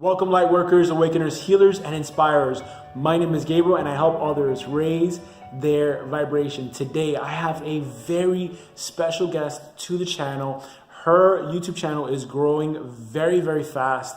Welcome, light workers, awakeners, healers, and inspirers. My name is Gabriel, and I help others raise their vibration. Today, I have a very special guest to the channel. Her YouTube channel is growing very, very fast.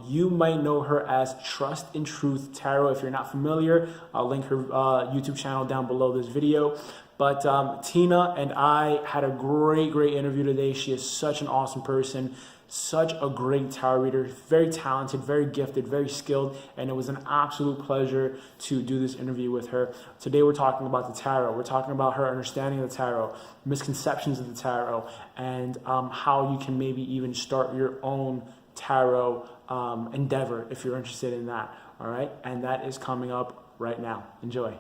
You might know her as Trust in Truth Tarot. If you're not familiar, I'll link her YouTube channel down below this video. But Tina and I had a great interview today. She is such an awesome person, such a great tarot reader, very talented, very gifted, very skilled, and it was an absolute pleasure to do this interview with her. Today we're talking about the tarot. We're talking about her understanding of the tarot, misconceptions of the tarot, and how you can maybe even start your own tarot endeavor if you're interested in that. All right, and that is coming up right now. Enjoy.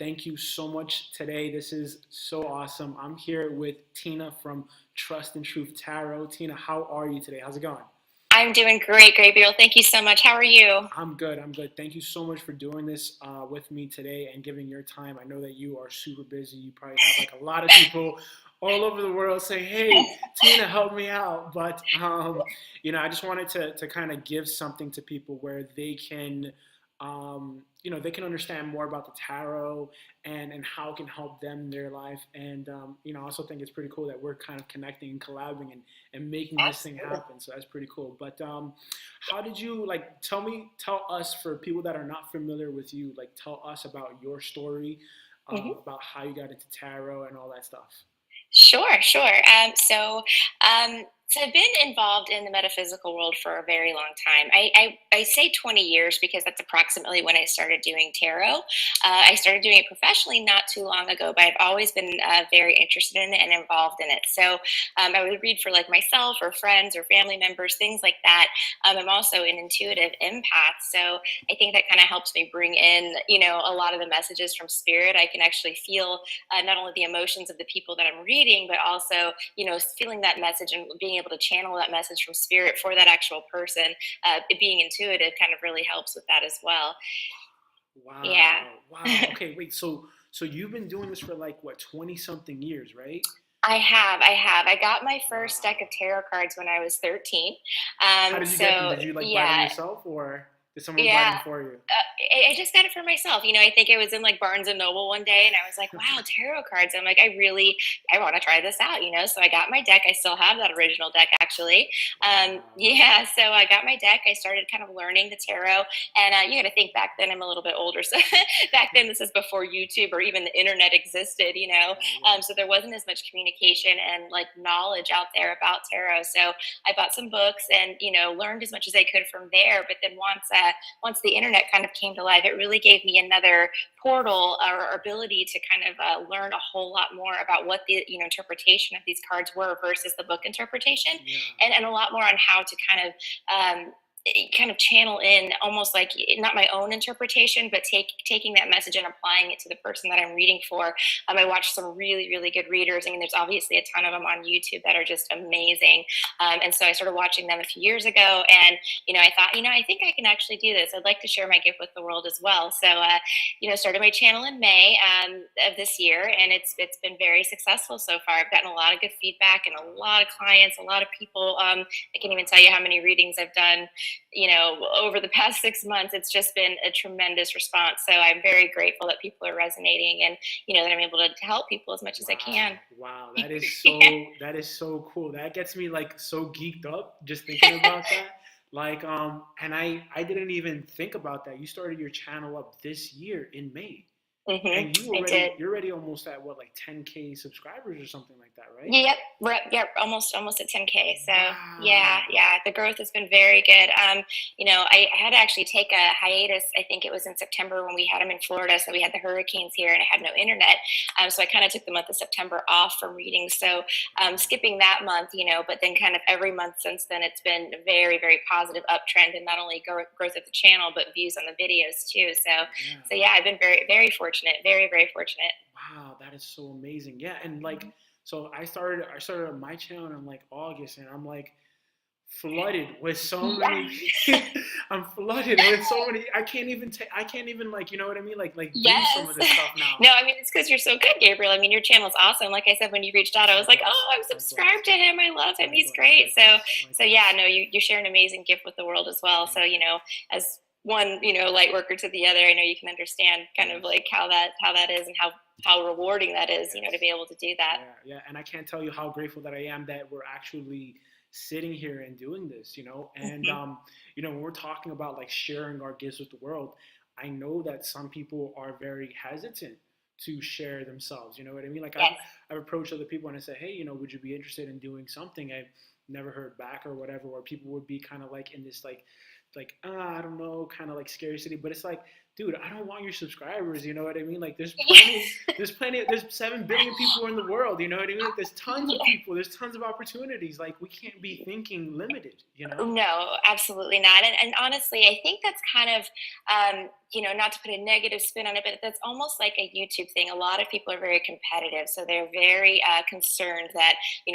Thank you so much today. This is so awesome. I'm here with Tina from Trust in Truth Tarot. Tina, how are you today? How's it going? I'm doing great, Gabriel. Thank you so much. How are you? I'm good. Thank you so much for doing this with me today and giving your time. I know that you are super busy. You probably have like a lot of people all over the world say, hey, Tina, help me out. But, I just wanted to kind of give something to people where they can they can understand more about the tarot and how it can help them in their life. And, I also think it's pretty cool that we're kind of connecting and collabing and making this thing happen. So that's pretty cool. But how did you, tell us, for people that are not familiar with you, tell us about your story, about how you got into tarot and all that stuff. Sure. So I've been involved in the metaphysical world for a very long time. I say 20 years because that's approximately when I started doing tarot. I started doing it professionally not too long ago, but I've always been very interested in it and involved in it. So I would read for myself or friends or family members, things like that. I'm also an intuitive empath, so I think that kind of helps me bring in, a lot of the messages from spirit. I can actually feel not only the emotions of the people that I'm reading, but also, feeling that message and being able to channel that message from spirit for that actual person. Being intuitive kind of really helps with that as well. Wow. Yeah. Wow. Okay, wait. So you've been doing this for 20 something years, right? I have. I got my first deck of tarot cards when I was 13. How did you get them? Did you buy them Yeah. yourself, or did someone buy Yeah. them for you? I just got it for myself. I think I was in Barnes and Noble one day and I was like, wow, tarot cards. I'm like, I want to try this out, So I got my deck. I still have that original deck actually. Yeah. So I got my deck. I started kind of learning the tarot, and you got to think back then I'm a little bit older. So back then, this is before YouTube or even the internet existed. So there wasn't as much communication and knowledge out there about tarot. So I bought some books and, learned as much as I could from there. But then once the internet kind of came to life, it really gave me another portal or ability to kind of learn a whole lot more about what the interpretation of these cards were versus the book interpretation, and a lot more on how to kind of channel in almost like not my own interpretation, but taking that message and applying it to the person that I'm reading for. I watched some really good readers. I mean, there's obviously a ton of them on YouTube that are just amazing. And so I started watching them a few years ago, and I thought, I think I can actually do this. I'd like to share my gift with the world as well. So started my channel in May of this year, and it's been very successful so far. I've gotten a lot of good feedback and a lot of clients, a lot of people. I can't even tell you how many readings I've done over the past 6 months. It's just been a tremendous response. So I'm very grateful that people are resonating and, that I'm able to help people as much as I can. Wow. That is so, that is so cool. That gets me so geeked up just thinking about that. And I didn't even think about that. You started your channel up this year in May. And you're already almost at 10K subscribers or something like that, right? Yep, we're almost at 10K. So yeah, the growth has been very good. I had to actually take a hiatus. I think it was in September when we had them in Florida. So we had the hurricanes here, and I had no internet. So I kind of took the month of September off from reading. So skipping that month, but then kind of every month since then, it's been a very positive uptrend, and not only growth of the channel, but views on the videos too. So yeah, I've been very fortunate. Very fortunate. Wow, that is so amazing. Yeah, and so I started my channel in August, and I'm flooded with so many. Yes. I'm flooded with so many. I can't even like, you know what I mean? Like breathe some Yes. of this stuff now. No, I mean, it's because you're so good, Gabriel. I mean, your channel's awesome. Like I said, when you reached out, I was like, Likewise, oh, I'm likewise, subscribed to him. I love him. He's likewise, great. So, likewise, so yeah, likewise. no, you share an amazing gift with the world as well. So, Thank you. as one, light worker to the other, I know you can understand kind of Yes. like how that is and how rewarding that is, to Yes. be able to do that. Yeah, yeah, and I can't tell you how grateful that I am that we're actually sitting here and doing this, And Hmm. when we're talking about like sharing our gifts with the world, I know that some people are very hesitant to share themselves. You know what I mean? Like Yes. I've approached other people and I say, hey, would you be interested in doing something? I've never heard back or whatever, or people would be kind of like in this like I don't know, kind of like scarcity, but it's like, dude, I don't want your subscribers. You know what I mean? Like there's 7 billion people in the world. You know what I mean? Like there's tons of people, there's tons of opportunities. Like we can't be thinking limited. No, absolutely not. And honestly, I think that's kind of, not to put a negative spin on it, but that's almost like a YouTube thing. A lot of people are very competitive. So they're very concerned that,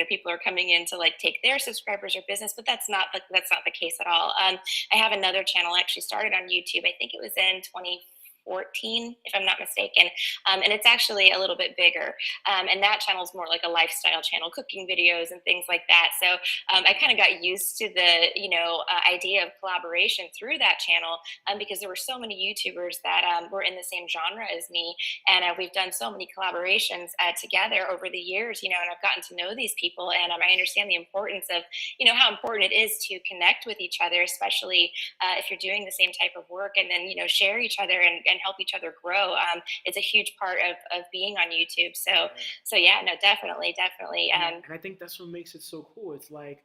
people are coming in to like take their subscribers or business, but that's not the case at all. I have another channel actually started on YouTube. I think it was in 2014, if I'm not mistaken. And it's actually a little bit bigger. And that channel is more like a lifestyle channel, cooking videos and things like that. So I kind of got used to the, idea of collaboration through that channel because there were so many YouTubers that were in the same genre as me. And we've done so many collaborations together over the years, and I've gotten to know these people. And I understand the importance of, how important it is to connect with each other, especially if you're doing the same type of work, and then, share each other and help each other grow. It's a huge part of being on YouTube. So, Yeah. so yeah, no, definitely, definitely. And I think that's what makes it so cool. It's like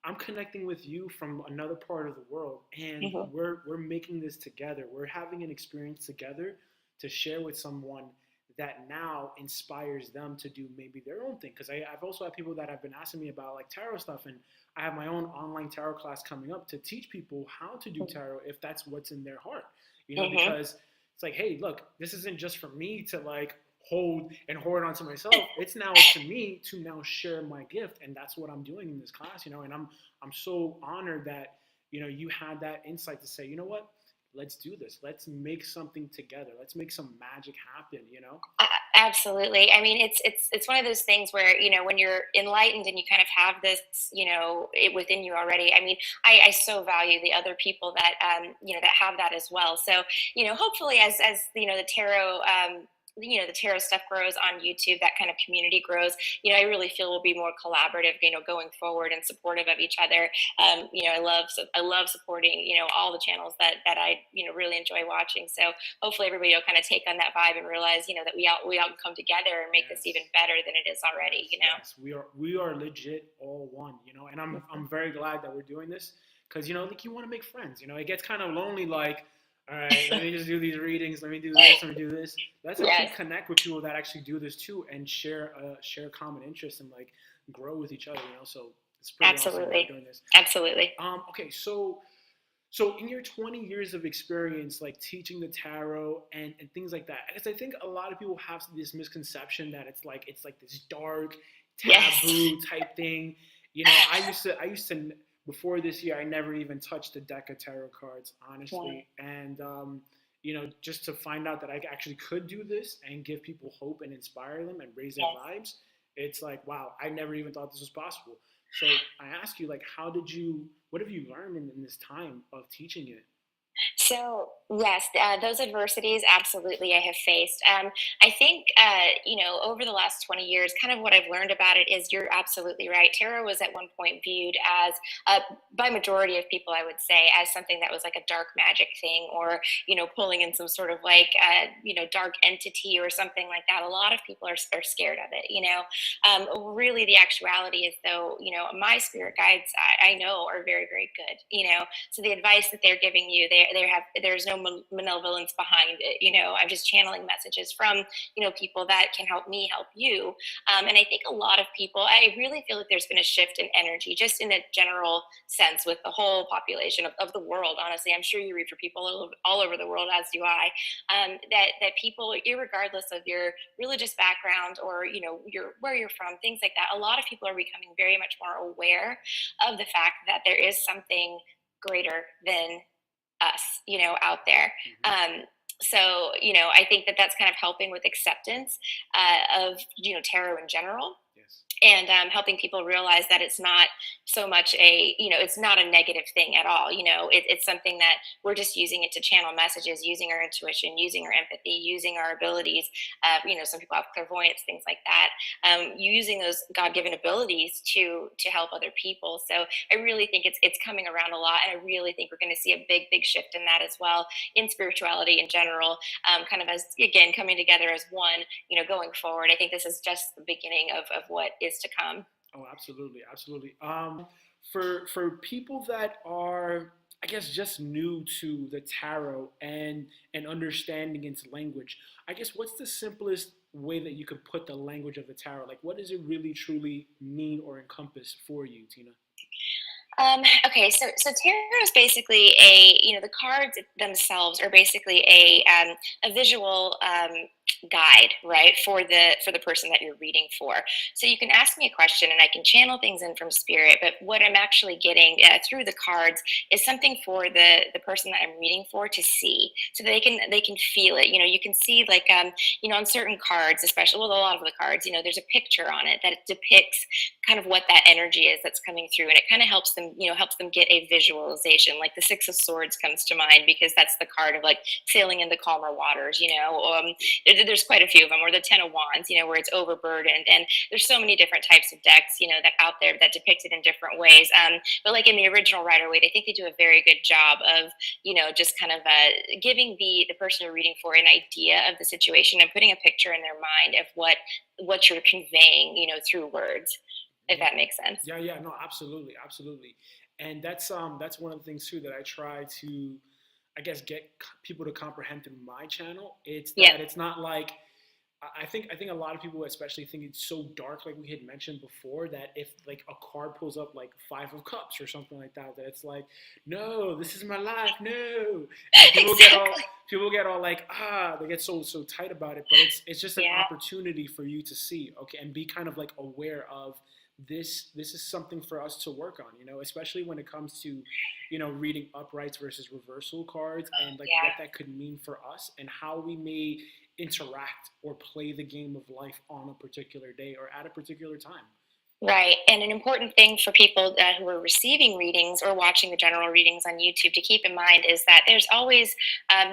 I'm connecting with you from another part of the world, and Mhm. we're making this together. We're having an experience together to share with someone that now inspires them to do maybe their own thing. Because I've also had people that have been asking me about like tarot stuff, and I have my own online tarot class coming up to teach people how to do tarot if that's what's in their heart. Mhm. Because it's like, hey, look, this isn't just for me to like hold and hoard onto myself. It's now up to me to now share my gift, and that's what I'm doing in this class. And I'm so honored that you had that insight to say, you know what, let's do this. Let's make something together. Let's make some magic happen. Absolutely. I mean, it's one of those things where when you're enlightened and you kind of have this it within you already. I mean, I so value the other people that that have that as well. So hopefully as the tarot. The tarot stuff grows on YouTube, that kind of community grows. I really feel we'll be more collaborative, going forward and supportive of each other. I love supporting, all the channels that I, really enjoy watching. So hopefully everybody will kind of take on that vibe and realize, that we all can come together and make this even Yes. better than it is already. Yes, yes, we are legit all one. And I'm very glad that we're doing this because like you want to make friends. It gets kind of lonely. Like, all right, let me just do these readings. Let me do this. Let me do this. Let's actually Yes, connect with people that actually do this too and share common interests and like grow with each other. So it's pretty awesome that we're absolutely, doing this. absolutely. Okay, so in your 20 years of experience, like teaching the tarot and things like that, because I think a lot of people have this misconception that it's like this dark Yes. taboo type thing. I used to before this year, I never even touched a deck of tarot cards, Yeah. honestly. And just to find out that I actually could do this and give people hope and inspire them and raise their Yes. vibes, it's like, wow, I never even thought this was possible. So I ask you, like, what have you learned in this time of teaching it? So yes, those adversities absolutely I have faced. I think over the last 20 years, kind of what I've learned about it is you're absolutely right. Tarot was at one point viewed as, by majority of people, I would say, as something that was like a dark magic thing, or pulling in some sort of like dark entity or something like that. A lot of people are scared of it. Really, the actuality is though my spirit guides I know are very very good. So the advice that they're giving you, there's no malevolence behind it. I'm just channeling messages from, people that can help me help you. And I think a lot of people, I really feel like there's been a shift in energy, just in a general sense with the whole population of the world. Honestly, I'm sure you read for people all over the world, as do I, that people, irregardless of your religious background or, where you're from, things like that, a lot of people are becoming very much more aware of the fact that there is something greater than us, out there. So, I think that that's kind of helping with acceptance of, tarot in general. Yes. And helping people realize that it's not so much it's not a negative thing at all. It's something that we're just using it to channel messages, using our intuition, using our empathy, using our abilities. Some people have clairvoyance, things like that. Using those God-given abilities to help other people. So I really think it's coming around a lot, and I really think we're going to see a big shift in that as well, in spirituality in general. Kind of as, again, coming together as one. Going forward, I think this is just the beginning of what is to come. Oh, absolutely, absolutely. For people that are, I guess, just new to the tarot and understanding its language, I guess, what's the simplest way that you could put the language of the tarot? Like, what does it really truly mean or encompass for you, Tina? Okay, so tarot is basically the cards themselves are basically a visual guide, right, for the person that you're reading for. So you can ask me a question and I can channel things in from spirit, but what I'm actually getting through the cards is something for the person that I'm reading for to see, so they can feel it. You can see, like, on certain cards, especially, well, a lot of the cards, there's a picture on it that depicts kind of what that energy is that's coming through, and it kind of helps them get a visualization. Like the Six of Swords comes to mind because that's the card of, like, sailing into calmer waters. There's quite a few of them, or the Ten of Wands, where it's overburdened, and there's so many different types of decks, that out there that depict it in different ways. But like in the original Rider-Waite, I think they do a very good job of, just kind of giving the person you're reading for an idea of the situation and putting a picture in their mind of what you're conveying, through words, if that makes sense. Yeah, no, absolutely, absolutely. And that's one of the things too that I try to, I guess, get people to comprehend through my channel. It's that it's not like, I think a lot of people especially think it's so dark, like we had mentioned before, that if like a card pulls up like Five of Cups or something like that it's like, no, this is my life, no. And people get all like, they get so tight about it, but it's just an opportunity for you to see, okay, and be kind of like aware of this is something for us to work on, especially when it comes to, reading uprights versus reversal cards, and like what that could mean for us and how we may interact or play the game of life on a particular day or at a particular time. Right. And an important thing for people who are receiving readings or watching the general readings on YouTube to keep in mind is that there's always,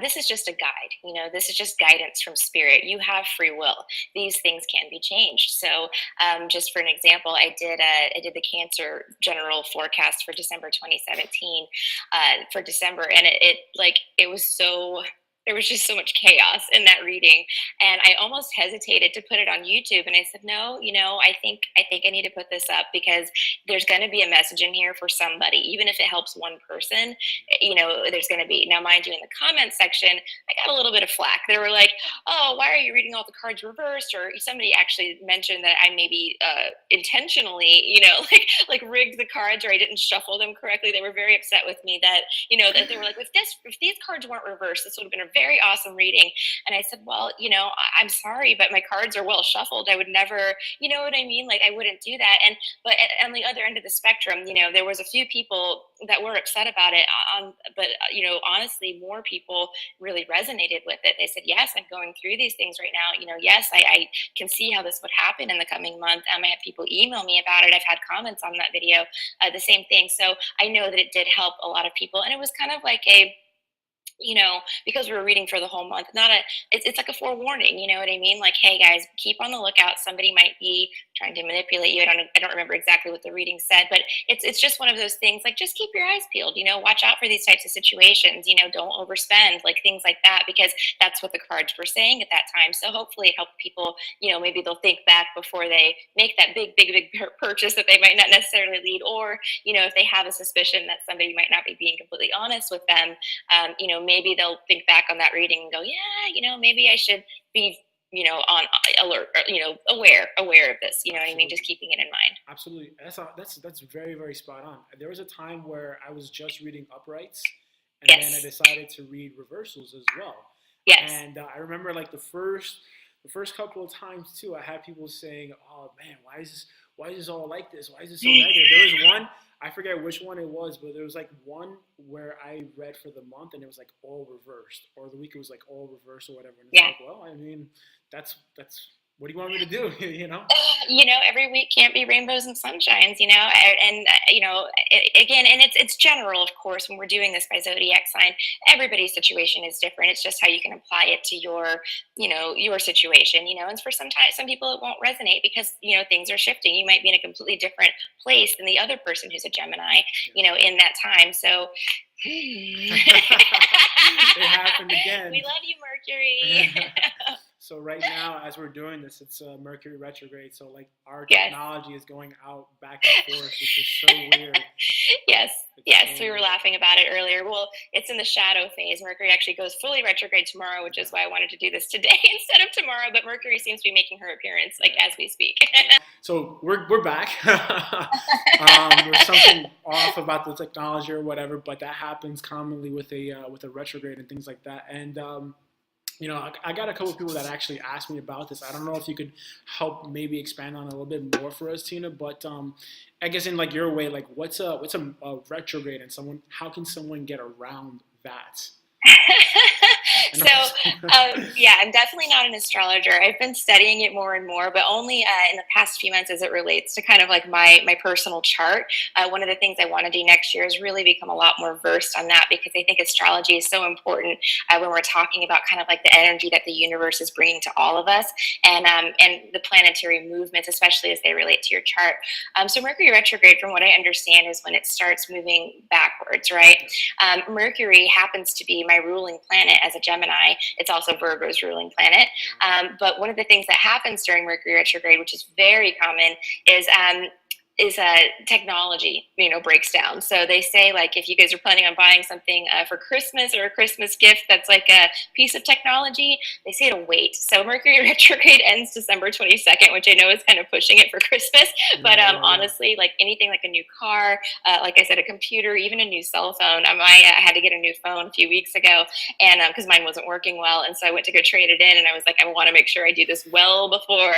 this is just a guide. This is just guidance from spirit. You have free will. These things can be changed. So just for an example, I did the Cancer general forecast for December 2017 for December. And it was so... There was just so much chaos in that reading, and I almost hesitated to put it on YouTube. And I said, no, I think I need to put this up because there's going to be a message in here for somebody, even if it helps one person. There's going to be. Now, mind you, in the comments section, I got a little bit of flack. They were like, "Oh, why are you reading all the cards reversed?" Or somebody actually mentioned that I maybe intentionally, like rigged the cards, or I didn't shuffle them correctly. They were very upset with me that that they were like, if these cards weren't reversed, this would have been a very awesome reading. And I said, well, I'm sorry, but my cards are well shuffled. I would never, you know what I mean? Like, I wouldn't do that. But on the other end of the spectrum, there was a few people that were upset about it. But honestly, more people really resonated with it. They said, yes, I'm going through these things right now. Yes, I can see how this would happen in the coming month. I had people email me about it. I've had comments on that video, the same thing. So I know that it did help a lot of people. And it was kind of like because we're reading for the whole month, it's like a forewarning, you know what I mean? Like, hey guys, keep on the lookout. Somebody might be trying to manipulate you. I don't remember exactly what the reading said, but it's just one of those things, like, just keep your eyes peeled, watch out for these types of situations, don't overspend, like things like that, because that's what the cards were saying at that time. So hopefully it helped people, maybe they'll think back before they make that big purchase that they might not necessarily lead, or, if they have a suspicion that somebody might not be being completely honest with them, maybe they'll think back on that reading and go, yeah, maybe I should be, on alert, or, aware of this, what I mean? Just keeping it in mind. Absolutely. That's very, very spot on. There was a time where I was just reading uprights, and Yes. then I decided to read reversals as well. Yes. And I remember like the first couple of times too, I had people saying, "Oh man, why is this all like this? Why is this so negative?" There was one, I forget which one it was, but there was like one where I read for the month and it was like all reversed, or the week it was like all reversed or whatever. And it's like, well, I mean, that's what do you want me to do? Every week can't be rainbows and sunshines, and again, and it's general, of course, when we're doing this by zodiac sign. Everybody's situation is different. It's just how you can apply it to your situation, and for some people it won't resonate because, things are shifting. You might be in a completely different place than the other person who's a Gemini, in that time. So it happened again. We love you, Mercury. So right now, as we're doing this, it's Mercury retrograde. So like our technology is going out back and forth, which is so weird. Yes, we were laughing about it earlier. Well, it's in the shadow phase. Mercury actually goes fully retrograde tomorrow, which is why I wanted to do this today instead of tomorrow. But Mercury seems to be making her appearance as we speak. So we're back. There's something off about the technology or whatever, but that happens commonly with a retrograde and things like that. And I got a couple of people that actually asked me about this. I don't know if you could help maybe expand on it a little bit more for us, Tina. But I guess in like your way, like what's a retrograde, and how can someone get around that? So, I'm definitely not an astrologer. I've been studying it more and more, but only in the past few months as it relates to kind of like my personal chart. One of the things I want to do next year is really become a lot more versed on that, because I think astrology is so important when we're talking about kind of like the energy that the universe is bringing to all of us, and the planetary movements, especially as they relate to your chart. So Mercury retrograde, from what I understand, is when it starts moving backwards, right? Mercury happens to be my ruling planet as a Gemini. It's also Virgo's ruling planet. But one of the things that happens during Mercury retrograde, which is very common, is technology, breaks down. So they say, like, if you guys are planning on buying something for Christmas or a Christmas gift that's like a piece of technology, they say to wait. So Mercury retrograde ends December 22nd, which I know is kind of pushing it for Christmas. But honestly, like anything like a new car, like I said, a computer, even a new cell phone. I had to get a new phone a few weeks ago, and because mine wasn't working well. And so I went to go trade it in, and I was like, I want to make sure I do this well before.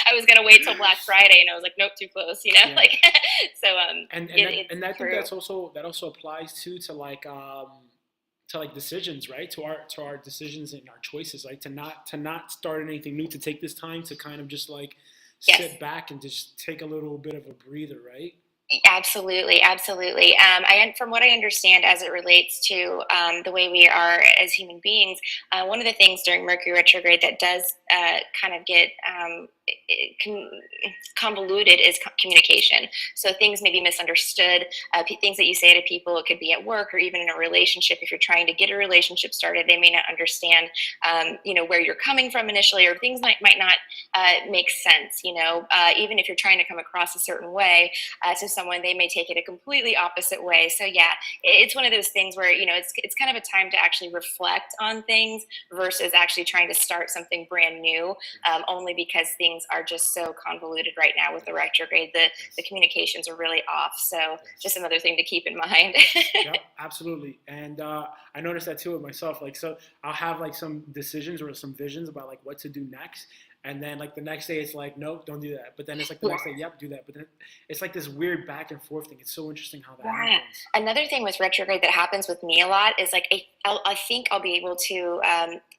I was going to wait till Black Friday, and I was like, nope, too close, So and I think that also applies to like decisions, right? To our decisions and our choices, like to not start anything new, to take this time to kind of just like sit back and just take a little bit of a breather, right? Absolutely. From what I understand, as it relates to the way we are as human beings, one of the things during Mercury retrograde that does kind of get convoluted is communication. So things may be misunderstood. Things that you say to people, it could be at work or even in a relationship. If you're trying to get a relationship started, they may not understand, where you're coming from initially, or things might not make sense. Even if you're trying to come across a certain way to someone, they may take it a completely opposite way. So it's one of those things where it's kind of a time to actually reflect on things versus actually trying to start something brand new. Only because things are just so convoluted right now with the retrograde. The communications are really off. So just another thing to keep in mind. Yep, absolutely. And I noticed that too with myself. Like, so I'll have like some decisions or some visions about like what to do next. And then like the next day it's like, nope, don't do that. But then it's like the next day, yep, do that. But then it's like this weird back and forth thing. It's so interesting how that happens. Another thing with retrograde that happens with me a lot is like I think I'll be able to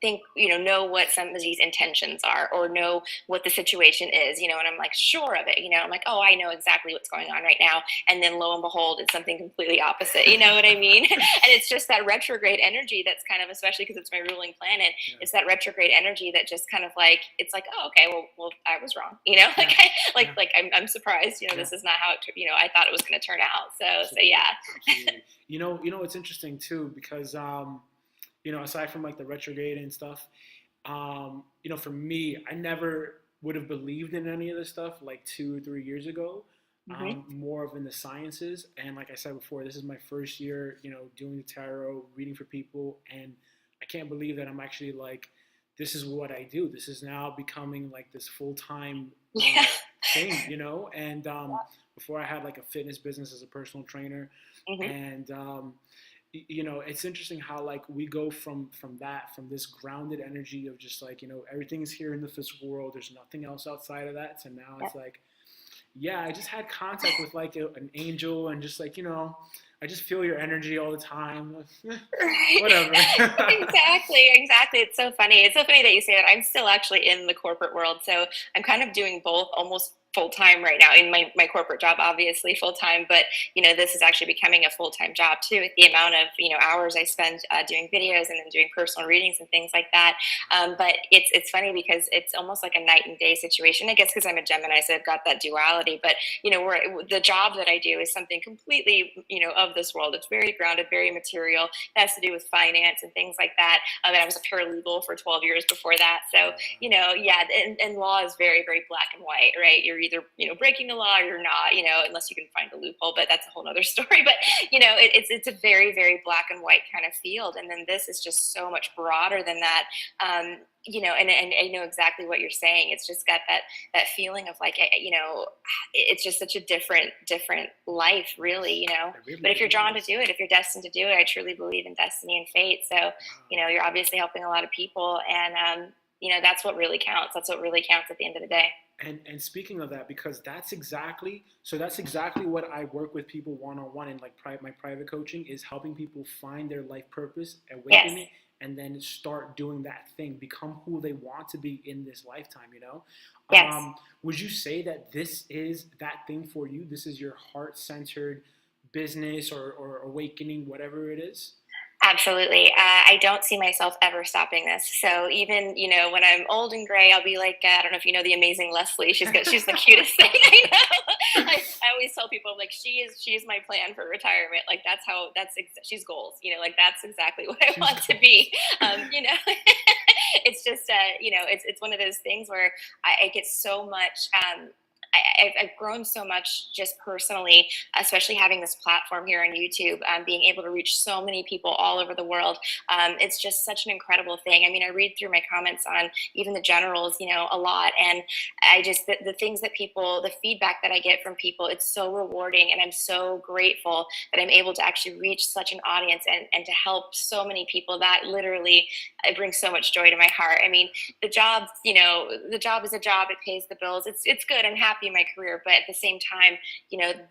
know what somebody's intentions are, or know what the situation is, and I'm like sure of it, I'm like, oh, I know exactly what's going on right now. And then lo and behold, it's something completely opposite. You know what I mean? And it's just that retrograde energy that's kind of, especially because it's my ruling planet, Yeah. it's that retrograde energy that just kind of like, it's like, oh, okay, well, I was wrong, like, Yeah. I'm surprised, Yeah. this is not how I thought it was going to turn out. So yeah. Absolutely. It's interesting too because aside from like the retrograde and stuff, for me, I never would have believed in any of this stuff like 2 or 3 years ago. Hmm. More of in the sciences, and like I said before, this is my first year, doing the tarot, reading for people, and I can't believe that I'm actually like, this is what I do. This is now becoming like this full time Yeah. thing, And before I had like a fitness business as a personal trainer, Hmm. and it's interesting how like we go from this grounded energy of just like everything's here in the physical world, there's nothing else outside of that, so now it's like, yeah, I just had contact with like an angel, and just like I just feel your energy all the time. Right. Whatever. Exactly. It's so funny. It's so funny that you say that. I'm still actually in the corporate world, so I'm kind of doing both almost full time right now in my corporate job, obviously full time, but this is actually becoming a full time job too, with the amount of hours I spend doing videos and then doing personal readings and things like that. But it's funny because it's almost like a night and day situation. I guess because I'm a Gemini, so I've got that duality. But the job that I do is something completely of this world. It's very grounded, very material. It has to do with finance and things like that. And I was a paralegal for 12 years before that. So yeah, and law is very, very black and white, right? You're either breaking the law or you're not, unless you can find a loophole, but that's a whole other story. But it's a very, very black and white kind of field, and then this is just so much broader than that. And I know exactly what you're saying. It's just got that feeling of like, it's just such a different life, really. Really, But if you're really drawn to is. do it, if you're destined to do it, I truly believe in destiny and fate. So you're obviously helping a lot of people, and that's what really counts. That's what really counts at the end of the day. And speaking of that, because that's exactly what I work with people one on one in like my private coaching, is helping people find their life purpose, awaken Yes. it, and then start doing that thing, become who they want to be in this lifetime. Yes. Would you say that this is that thing for you? This is your heart centered business, or awakening, whatever it is. Absolutely. I don't see myself ever stopping this. So even, when I'm old and gray, I'll be like, I don't know if you know the amazing Leslie. She's the cutest thing I know. I always tell people, like, she is my plan for retirement. Like she's goals, like that's exactly what I She's want to be. It's just, it's one of those things where I get so much, I've grown so much just personally, especially having this platform here on YouTube, being able to reach so many people all over the world. It's just such an incredible thing. I mean, I read through my comments on even the generals, a lot. And I just, the things that the feedback that I get from people, it's so rewarding. And I'm so grateful that I'm able to actually reach such an audience, and to help so many people. That literally, it brings so much joy to my heart. I mean, the job is a job. It pays the bills. It's good. I'm happy in my career, but at the same time,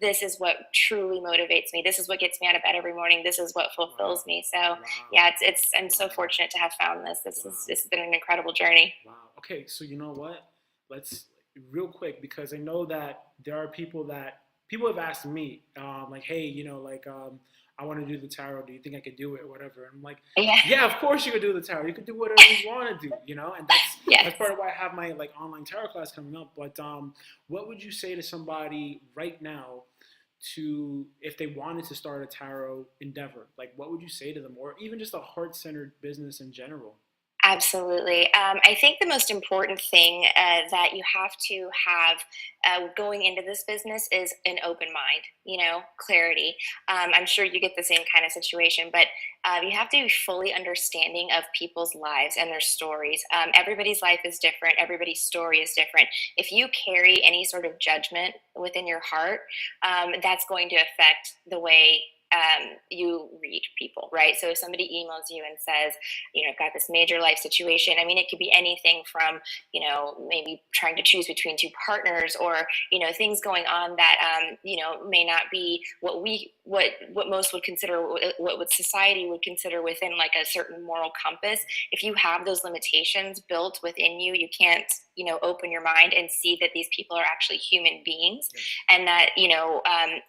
this is what truly motivates me. This is what gets me out of bed every morning. This is what Wow. fulfills me. So Wow. yeah, I'm so Wow. fortunate to have found this. Wow. This has been an incredible journey. Wow. Okay, so you know what? Let's real quick, because I know that there are people have asked me, like, hey, I want to do the tarot. Do you think I could do it, or whatever? And I'm like, Yeah. yeah, of course you could do the tarot. You could do whatever you want to do, And that's Yes. that's part of why I have my like online tarot class coming up. But what would you say to somebody right now, to if they wanted to start a tarot endeavor? Like, what would you say to them, or even just a heart centered business in general? Absolutely. I think the most important thing that you have to have going into this business is an open mind, clarity. I'm sure you get the same kind of situation, but you have to be fully understanding of people's lives and their stories. Everybody's life is different, everybody's story is different. If you carry any sort of judgment within your heart, that's going to affect the way you read people, right? So if somebody emails you and says, I've got this major life situation, I mean, it could be anything from, maybe trying to choose between two partners, or, things going on that, may not be what most would consider, what society would consider within like a certain moral compass. If you have those limitations built within you, you can't, open your mind and see that these people are actually human beings, and that,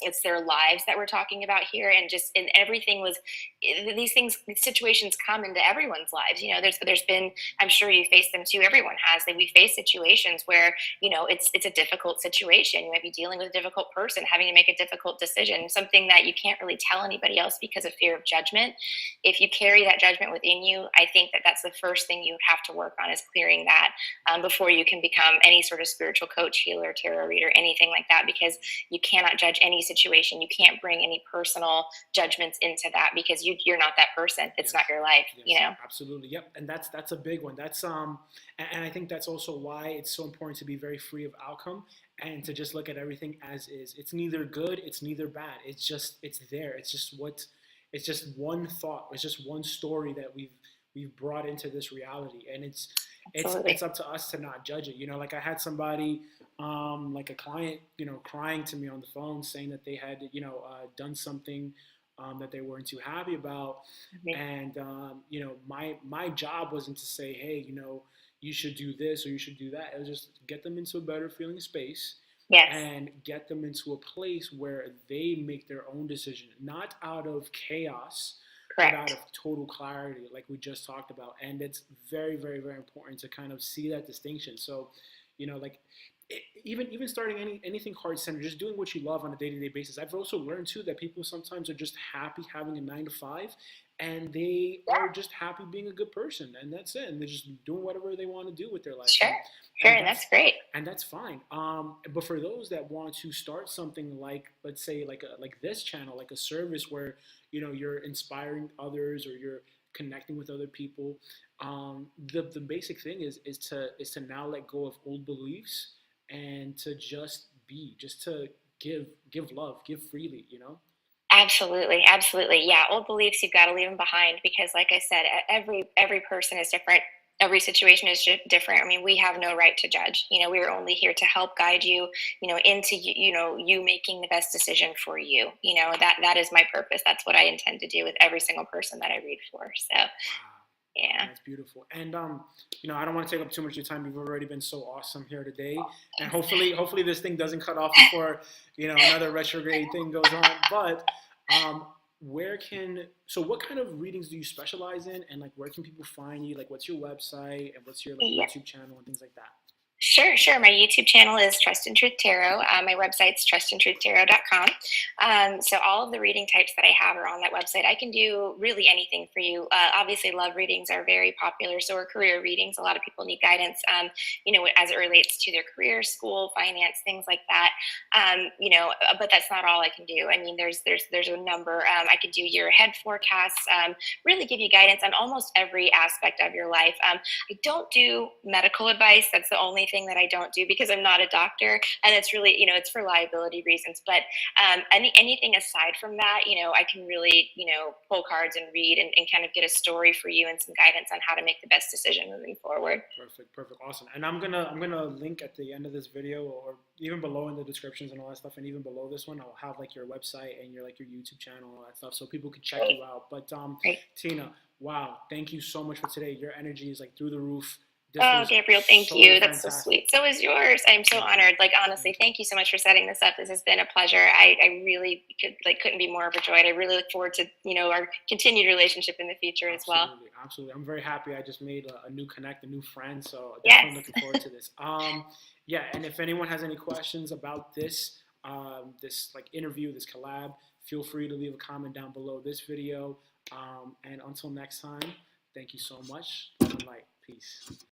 it's their lives that we're talking about here. And everything was, these situations come into everyone's lives. There's been, I'm sure you face them too. Everyone has, that we face situations where, it's a difficult situation. You might be dealing with a difficult person, having to make a difficult decision, something that you can't really tell anybody else because of fear of judgment. If you carry that judgment within you, I think that that's the first thing you would have to work on, is clearing that, before you can become any sort of spiritual coach, healer, tarot reader, anything like that, because you cannot judge any situation. You can't bring any personal judgments into that, because you're not that person. It's not your life, Absolutely. Yep. And that's a big one. That's and I think that's also why it's so important to be very free of outcome, and to just look at everything as is. It's neither good, it's neither bad. It's there. It's just one thought. It's just one story that we've brought into this reality, and it's up to us to not judge it. Like I had somebody, like a client, crying to me on the phone, saying that they had, done something that they weren't too happy about. And my job wasn't to say, hey, you should do this or you should do that. It was just get them into a better feeling space. Yes. And get them into a place where they make their own decision, not out of chaos, Correct. But out of total clarity, like we just talked about. And it's very, very, very important to kind of see that distinction. So, like even starting anything heart centered, just doing what you love on a day-to-day basis. I've also learned too that people sometimes are just happy having a 9 to 5, and they are just happy being a good person, and that's it. And they're just doing whatever they want to do with their life. Sure, and that's great. And that's fine. But for those that want to start something like, let's say, like this channel, like a service where you're inspiring others, or you're connecting with other people, the basic thing is to now let go of old beliefs, and to just to give love, give freely. Absolutely. Yeah, old beliefs, you've got to leave them behind, because like I said, every person is different. Every situation is different. I mean, we have no right to judge. We are only here to help guide you, into you making the best decision for you. That is my purpose. That's what I intend to do with every single person that I read for. So, yeah. That's beautiful. And I don't want to take up too much of your time. You've already been so awesome here today, and hopefully this thing doesn't cut off before another retrograde thing goes on. But what kind of readings do you specialize in, and like where can people find you? Like what's your website, and what's your YouTube channel and things like that? Sure. My YouTube channel is Trust and Truth Tarot. My website's trustandtruthtarot.com. So all of the reading types that I have are on that website. I can do really anything for you. Obviously, love readings are very popular. So are career readings. A lot of people need guidance, as it relates to their career, school, finance, things like that. But that's not all I can do. I mean, there's a number. I can do year ahead forecasts, really give you guidance on almost every aspect of your life. I don't do medical advice. That's the only thing that I don't do, because I'm not a doctor, and it's really, it's for liability reasons. But anything aside from that, I can really, pull cards and read and kind of get a story for you and some guidance on how to make the best decision moving forward. Perfect, awesome. And I'm gonna link at the end of this video, or even below in the descriptions and all that stuff, and even below this one, I'll have like your website and your YouTube channel and all that stuff, so people can check you out. But Tina, wow, thank you so much for today. Your energy is like through the roof. Gabriel, thank you. That's so sweet. So is yours. I'm so honored. Like, honestly, thank you so much for setting this up. This has been a pleasure. I really couldn't be more overjoyed. I really look forward to, our continued relationship in the future as well. Absolutely. I'm very happy. I just made a new connect, a new friend. So definitely looking forward to this. And if anyone has any questions about this, this interview, this collab, feel free to leave a comment down below this video. And until next time, thank you so much. Light. Peace.